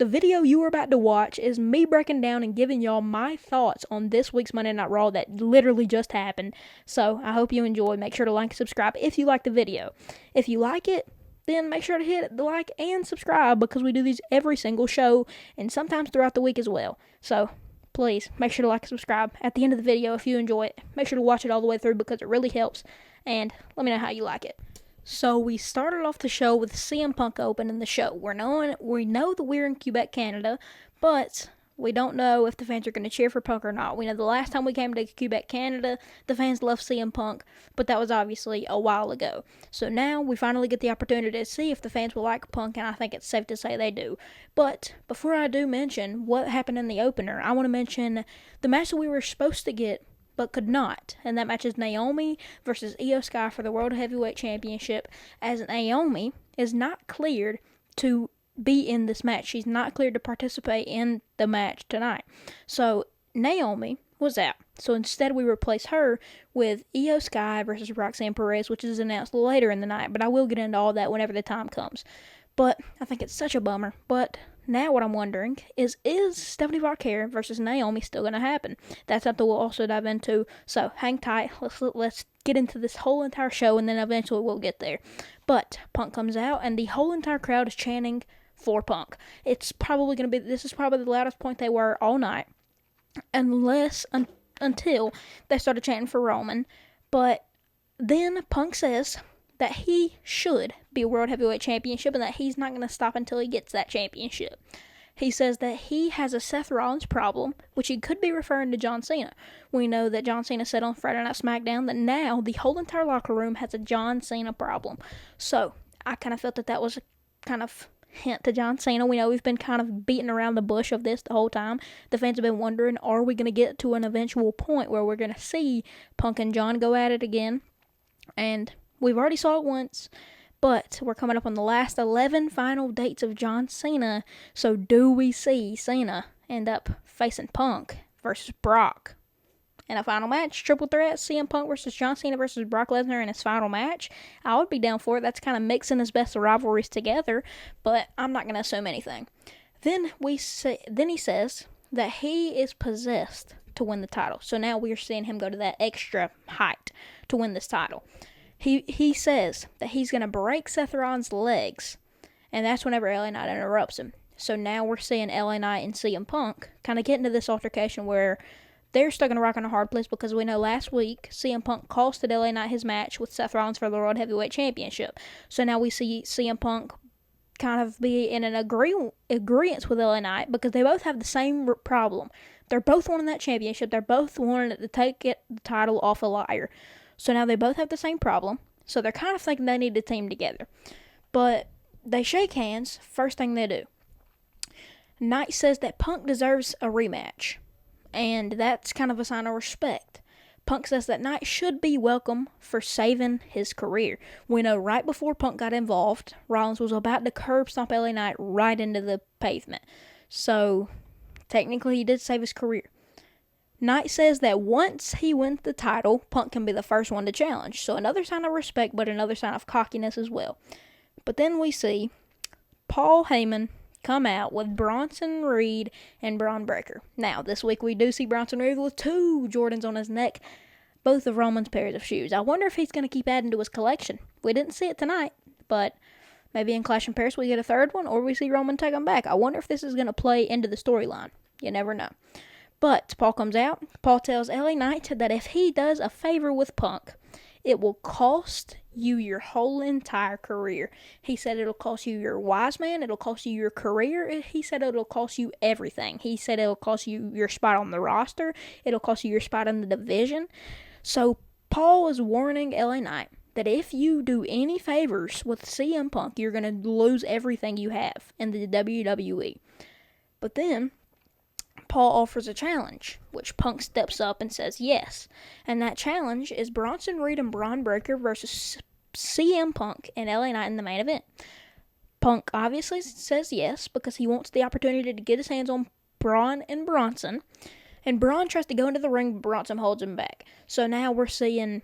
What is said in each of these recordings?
The video you are about to watch is me breaking down and giving y'all my thoughts on this week's Monday Night Raw that literally just happened. So I hope you enjoy. Make sure to like and subscribe if you like the video. If you like it, then make sure to hit the like and subscribe because we do these every single show and sometimes throughout the week as well. So please make sure to like and subscribe at the end of the video if you enjoy it. Make sure to watch it all the way through because it really helps. And let me know how you like it. So we started off the show with CM Punk opening the show. We know that we're in Quebec, Canada, but we don't know if the fans are going to cheer for Punk or not. We know the last time we came to Quebec, Canada, the fans loved CM Punk, but that was obviously a while ago. So now we finally get the opportunity to see if the fans will like Punk, and I think it's safe to say they do. But before I do mention what happened in the opener, I want to mention the match that we were supposed to get but could not. And that match is Naomi versus Io Sky for the World Heavyweight Championship, as Naomi is not cleared to be in this match. She's not cleared to participate in the match tonight. So Naomi was out. So instead we replace her with Io Sky versus Roxanne Perez, which is announced later in the night, but I will get into all that whenever the time comes. But I think it's such a bummer. But now what I'm wondering is Stephanie Valkyrie versus Naomi still going to happen? That's something we'll also dive into. So hang tight. Let's get into this whole entire show, and then eventually we'll get there. But Punk comes out, and the whole entire crowd is chanting for Punk. This is probably the loudest point they were all night, until they started chanting for Roman. But then Punk says that he should be a World Heavyweight Championship and that he's not going to stop until he gets that championship. He says that he has a Seth Rollins problem, which he could be referring to John Cena. We know that John Cena said on Friday Night SmackDown that now the whole entire locker room has a John Cena problem. So I kind of felt that was a kind of hint to John Cena. We know we've been kind of beating around the bush of this the whole time. The fans have been wondering, are we going to get to an eventual point where we're going to see Punk and John go at it again? And we've already saw it once, but we're coming up on the last 11 final dates of John Cena. So do we see Cena end up facing Punk versus Brock in a final match? Triple threat, CM Punk versus John Cena versus Brock Lesnar in his final match. I would be down for it. That's kind of mixing his best rivalries together, but I'm not going to assume anything. Then he says that he is possessed to win the title. So now we're seeing him go to that extra height to win this title. He says that he's going to break Seth Rollins' legs, and that's whenever LA Knight interrupts him. So now we're seeing LA Knight and CM Punk kind of get into this altercation where they're stuck in a rock and a hard place because we know last week CM Punk costed LA Knight his match with Seth Rollins for the World Heavyweight Championship. So now we see CM Punk kind of be in an agreement with LA Knight because they both have the same problem. They're both wanting that championship. They're both wanting to take the title off a liar. So now they both have the same problem. So they're kind of thinking they need to team together. But they shake hands. First thing they do. Knight says that Punk deserves a rematch. And that's kind of a sign of respect. Punk says that Knight should be welcome for saving his career. We know right before Punk got involved, Rollins was about to curb stomp LA Knight right into the pavement. So technically he did save his career. Knight says that once he wins the title, Punk can be the first one to challenge. So another sign of respect, but another sign of cockiness as well. But then we see Paul Heyman come out with Bronson Reed and Braun Breaker. Now, this week we do see Bronson Reed with 2 Jordans on his neck, both of Roman's pairs of shoes. I wonder if he's going to keep adding to his collection. We didn't see it tonight, but maybe in Clash in Paris we get a third one, or we see Roman take them back. I wonder if this is going to play into the storyline. You never know. But Paul comes out. Paul tells LA Knight that if he does a favor with Punk, it will cost you your whole entire career. He said it'll cost you your wise man. It'll cost you your career. He said it'll cost you everything. He said it'll cost you your spot on the roster. It'll cost you your spot in the division. So Paul is warning LA Knight that if you do any favors with CM Punk, you're going to lose everything you have in the WWE. But then Paul offers a challenge, which Punk steps up and says yes. And that challenge is Bronson Reed and Braun Breaker versus CM Punk and LA Knight in the main event. Punk obviously says yes because he wants the opportunity to get his hands on Braun and Bronson. And Braun tries to go into the ring, but Bronson holds him back. So now we're seeing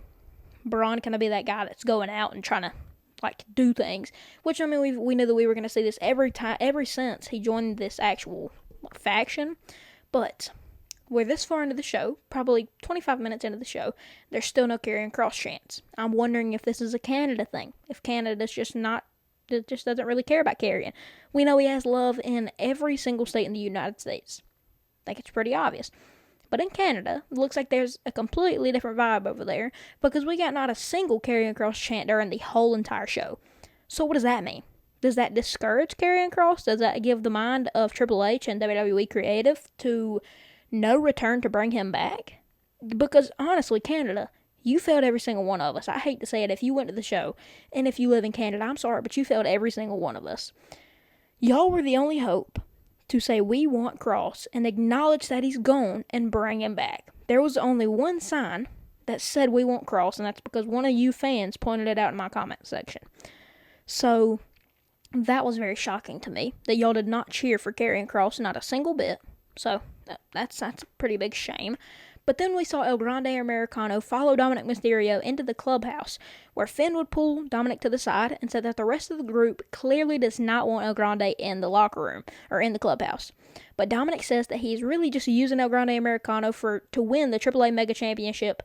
Braun kind of be that guy that's going out and trying to do things. Which, I mean, we knew that we were going to see this ever since he joined this actual faction. But we're this far into the show, probably 25 minutes into the show, there's still no Karrion Kross chants. I'm wondering if this is a Canada thing. If Canada's just doesn't really care about Karrion. We know he has love in every single state in the United States. I think it's pretty obvious. But in Canada, it looks like there's a completely different vibe over there, because we got not a single Karrion Kross chant during the whole entire show. So what does that mean? Does that discourage Karrion Kross? Does that give the mind of Triple H and WWE Creative to no return to bring him back? Because honestly, Canada, you failed every single one of us. I hate to say it if you went to the show, and if you live in Canada, I'm sorry, but you failed every single one of us. Y'all were the only hope to say we want Kross and acknowledge that he's gone and bring him back. There was only one sign that said we want Kross, and that's because one of you fans pointed it out in my comment section. So that was very shocking to me, that y'all did not cheer for Karrion Kross, not a single bit. So that's a pretty big shame. But then we saw El Grande Americano follow Dominic Mysterio into the clubhouse, where Finn would pull Dominic to the side and said that the rest of the group clearly does not want El Grande in the locker room, or in the clubhouse. But Dominic says that he's really just using El Grande Americano to win the AAA Mega Championship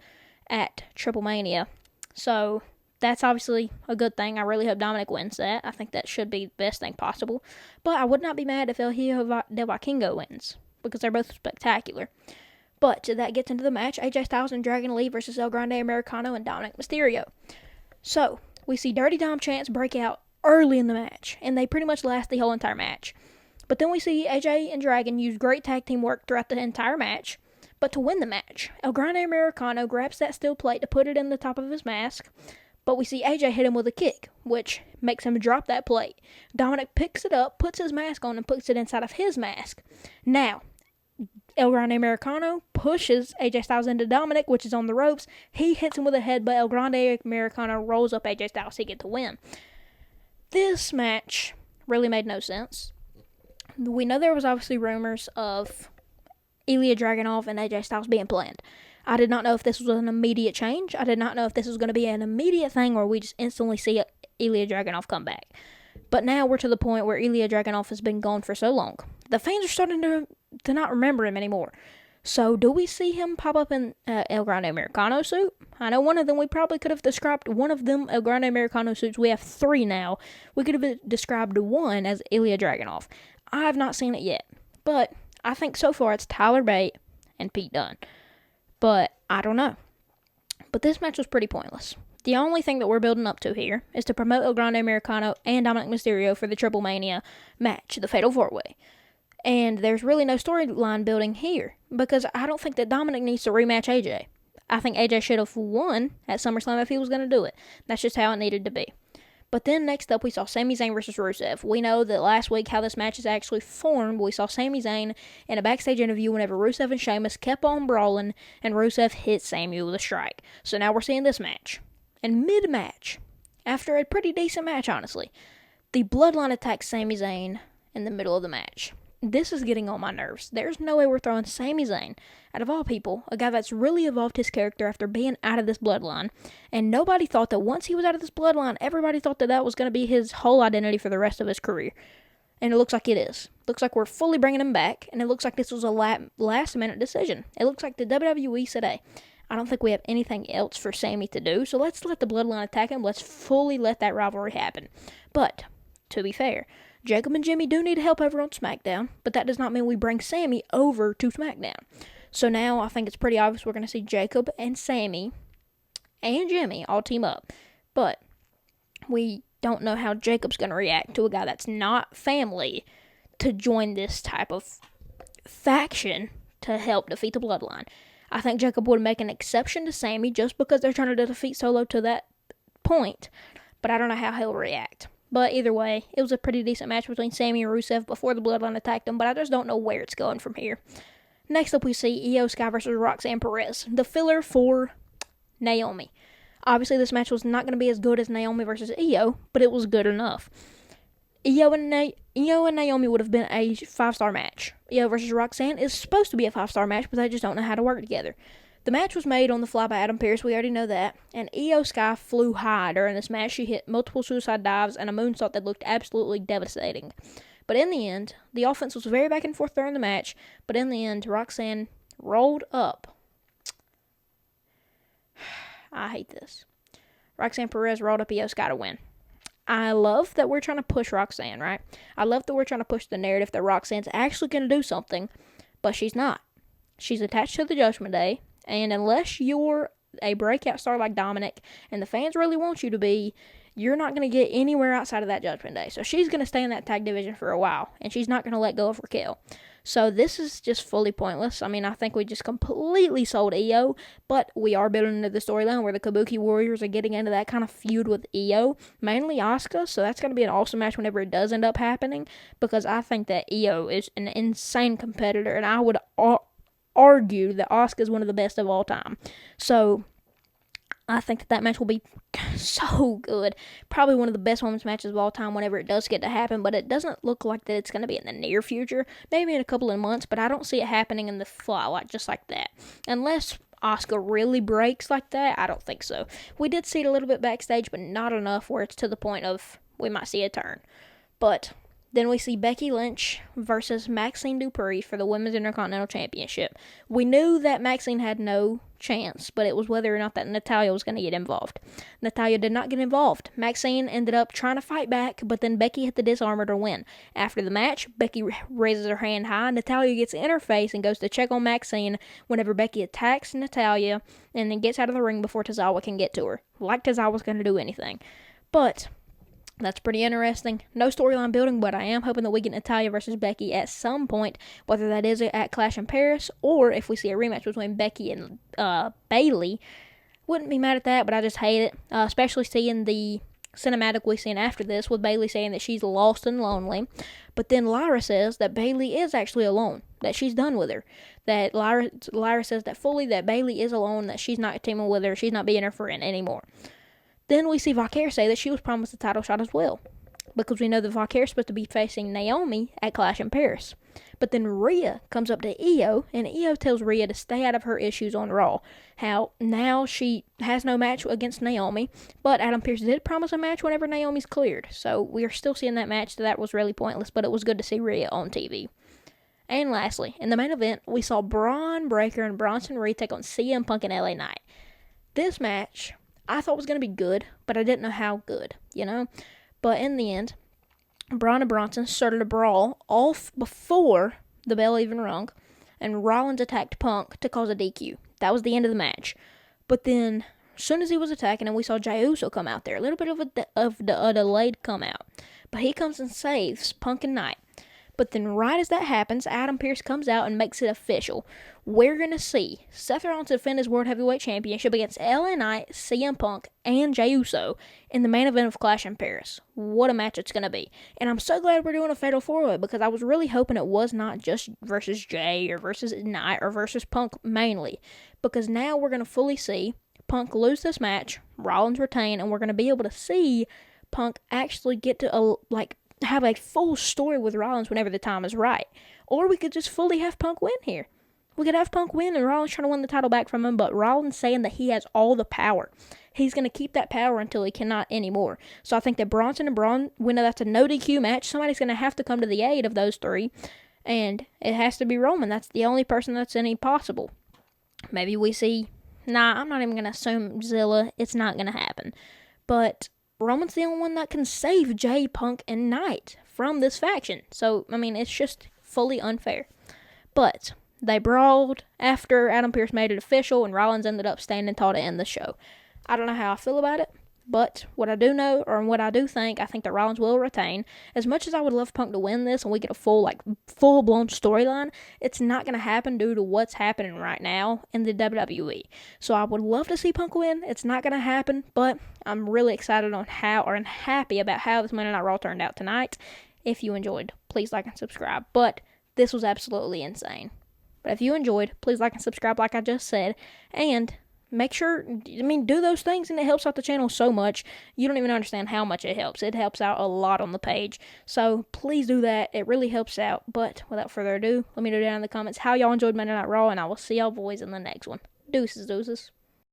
at Triple Mania. So that's obviously a good thing. I really hope Dominic wins that. I think that should be the best thing possible. But I would not be mad if El Hijo del Vikingo wins, because they're both spectacular. But that gets into the match, AJ Styles and Dragon Lee versus El Grande Americano and Dominic Mysterio. So, we see Dirty Dom chants break out early in the match, and they pretty much last the whole entire match. But then we see AJ and Dragon use great tag team work throughout the entire match. But to win the match, El Grande Americano grabs that steel plate to put it in the top of his mask, but we see AJ hit him with a kick, which makes him drop that plate. Dominic picks it up, puts his mask on, and puts it inside of his mask. Now, El Grande Americano pushes AJ Styles into Dominic, which is on the ropes. He hits him with a headbutt. El Grande Americano rolls up AJ Styles. He gets the win. This match really made no sense. We know there was obviously rumors of Ilya Dragunov and AJ Styles being planned. I did not know if this was an immediate change. I did not know if this was going to be an immediate thing where we just instantly see Ilya Dragunov come back. But now we're to the point where Ilya Dragunov has been gone for so long. The fans are starting to not remember him anymore. So do we see him pop up in El Grande Americano suit? I know one of them, we probably could have described one of them El Grande Americano suits. We have 3 now. We could have described one as Ilya Dragunov. I have not seen it yet. But I think so far it's Tyler Bate and Pete Dunne. But I don't know. But this match was pretty pointless. The only thing that we're building up to here is to promote El Grande Americano and Dominic Mysterio for the Triple Mania match, the Fatal 4-Way. And there's really no storyline building here, because I don't think that Dominic needs to rematch AJ. I think AJ should have won at SummerSlam if he was going to do it. That's just how it needed to be. But then next up we saw Sami Zayn versus Rusev. We know that last week how this match is actually formed. We saw Sami Zayn in a backstage interview whenever Rusev and Sheamus kept on brawling, and Rusev hit Sami with a strike. So now we're seeing this match. And mid-match, after a pretty decent match honestly, the Bloodline attacks Sami Zayn in the middle of the match. This is getting on my nerves. There's no way we're throwing Sami Zayn, out of all people, a guy that's really evolved his character after being out of this bloodline, and nobody thought that once he was out of this bloodline, everybody thought that that was going to be his whole identity for the rest of his career. And it looks like it is. Looks like we're fully bringing him back, and it looks like this was a last-minute decision. It looks like the WWE said, hey, I don't think we have anything else for Sami to do, so let's let the bloodline attack him. Let's fully let that rivalry happen. But, to be fair, Jacob and Jimmy do need help over on SmackDown, but that does not mean we bring Sami over to SmackDown. So now I think it's pretty obvious we're going to see Jacob and Sami and Jimmy all team up. But we don't know how Jacob's going to react to a guy that's not family to join this type of faction to help defeat the Bloodline. I think Jacob would make an exception to Sami just because they're trying to defeat Solo to that point, but I don't know how he'll react. But either way, it was a pretty decent match between Sami and Rusev before the Bloodline attacked them, but I just don't know where it's going from here. Next up, we see Io Sky versus Roxanne Perez, the filler for Naomi. Obviously, this match was not going to be as good as Naomi versus Io, but it was good enough. Io and Naomi would have been a 5-star match. Io versus Roxanne is supposed to be a 5-star match, but they just don't know how to work together. The match was made on the fly by Adam Pearce, we already know that, and Io Sky flew high during this match. She hit multiple suicide dives and a moonsault that looked absolutely devastating. But in the end, the offense was very back and forth during the match, but in the end, Roxanne rolled up. I hate this. Roxanne Perez rolled up Io Sky to win. I love that we're trying to push Roxanne, right? I love that we're trying to push the narrative that Roxanne's actually going to do something, but she's not. She's attached to the Judgment Day, and unless you're a breakout star like Dominic, and the fans really want you to be, you're not going to get anywhere outside of that Judgment Day. So she's going to stay in that tag division for a while, and she's not going to let go of Raquel. So this is just fully pointless. I mean, I think we just completely sold Io, but we are building into the storyline where the Kabuki Warriors are getting into that kind of feud with Io, mainly Asuka, so that's going to be an awesome match whenever it does end up happening, because I think that Io is an insane competitor, and I would argue that Asuka is one of the best of all time. So I think that match will be so good. Probably one of the best women's matches of all time whenever it does get to happen, but it doesn't look like that it's going to be in the near future. Maybe in a couple of months, but I don't see it happening in the Flyweight just like that. Unless Asuka really breaks like that, I don't think so. We did see it a little bit backstage, but not enough where it's to the point of we might see a turn. But then we see Becky Lynch versus Maxine Dupree for the Women's Intercontinental Championship. We knew that Maxine had no chance, but it was whether or not that Natalya was going to get involved. Natalya did not get involved. Maxine ended up trying to fight back, but then Becky hit the disarmer to win. After the match, Becky raises her hand high. Natalya gets in her face and goes to check on Maxine whenever Becky attacks Natalya and then gets out of the ring before Tozawa can get to her. Like Tozawa's going to do anything. But that's pretty interesting. No storyline building, but I am hoping that we get Natalya versus Becky at some point, whether that is at Clash in Paris or if we see a rematch between Becky and Bayley. Wouldn't be mad at that, but I just hate it, especially seeing the cinematic we seen after this with Bayley saying that she's lost and lonely. But then Lyra says that Bayley is actually alone, that she's done with her. That Lyra says that fully that Bayley is alone, that she's not teaming with her, she's not being her friend anymore. Then we see Valkyrie say that she was promised a title shot as well, because we know that Valkyrie is supposed to be facing Naomi at Clash in Paris. But then Rhea comes up to Io, and Io tells Rhea to stay out of her issues on Raw. How now she has no match against Naomi, but Adam Pearce did promise a match whenever Naomi's cleared. So we are still seeing that match, so that was really pointless, but it was good to see Rhea on TV. And lastly, in the main event, we saw Braun Breaker and Bronson Reed take on CM Punk and LA Knight. This match I thought was going to be good, but I didn't know how good, But in the end, Braun and Bronson started a brawl off before the bell even rung, and Rollins attacked Punk to cause a DQ. That was the end of the match. But then, as soon as he was attacking, and we saw Jey Uso come out there, a little bit of a delayed come out. But he comes and saves Punk and Knight. But then right as that happens, Adam Pearce comes out and makes it official. We're going to see Seth Rollins defend his World Heavyweight Championship against LA Knight, CM Punk, and Jey Uso in the main event of Clash in Paris. What a match it's going to be. And I'm so glad we're doing a Fatal 4-Way, because I was really hoping it was not just versus Jey or versus Knight or versus Punk mainly. Because now we're going to fully see Punk lose this match, Rollins retain, and we're going to be able to see Punk actually get to have a full story with Rollins whenever the time is right. Or we could just fully have Punk win here. We could have Punk win and Rollins trying to win the title back from him, but Rollins saying that he has all the power. He's going to keep that power until he cannot anymore. So I think that Bronson and Braun, we know that's a no DQ match. Somebody's going to have to come to the aid of those three, and it has to be Roman. That's the only person that's any possible. Maybe we see, I'm not even going to assume Zilla. It's not going to happen. But Roman's the only one that can save Jey, Punk, and Knight from this faction. So, it's just fully unfair. But they brawled after Adam Pearce made it official, and Rollins ended up standing tall to end the show. I don't know how I feel about it, but what I do know, or what I do think, I think that Rollins will retain. As much as I would love Punk to win this and we get a full-blown storyline, it's not going to happen due to what's happening right now in the WWE. So I would love to see Punk win. It's not going to happen, but I'm really excited on and happy about how this Monday Night Raw turned out tonight. If you enjoyed, please like and subscribe. But this was absolutely insane. But if you enjoyed, please like and subscribe like I just said. And make sure, do those things, and it helps out the channel so much. You don't even understand how much it helps. It helps out a lot on the page. So please do that. It really helps out. But without further ado, let me know down in the comments how y'all enjoyed Monday Night Raw, and I will see y'all boys in the next one. Deuces, deuces.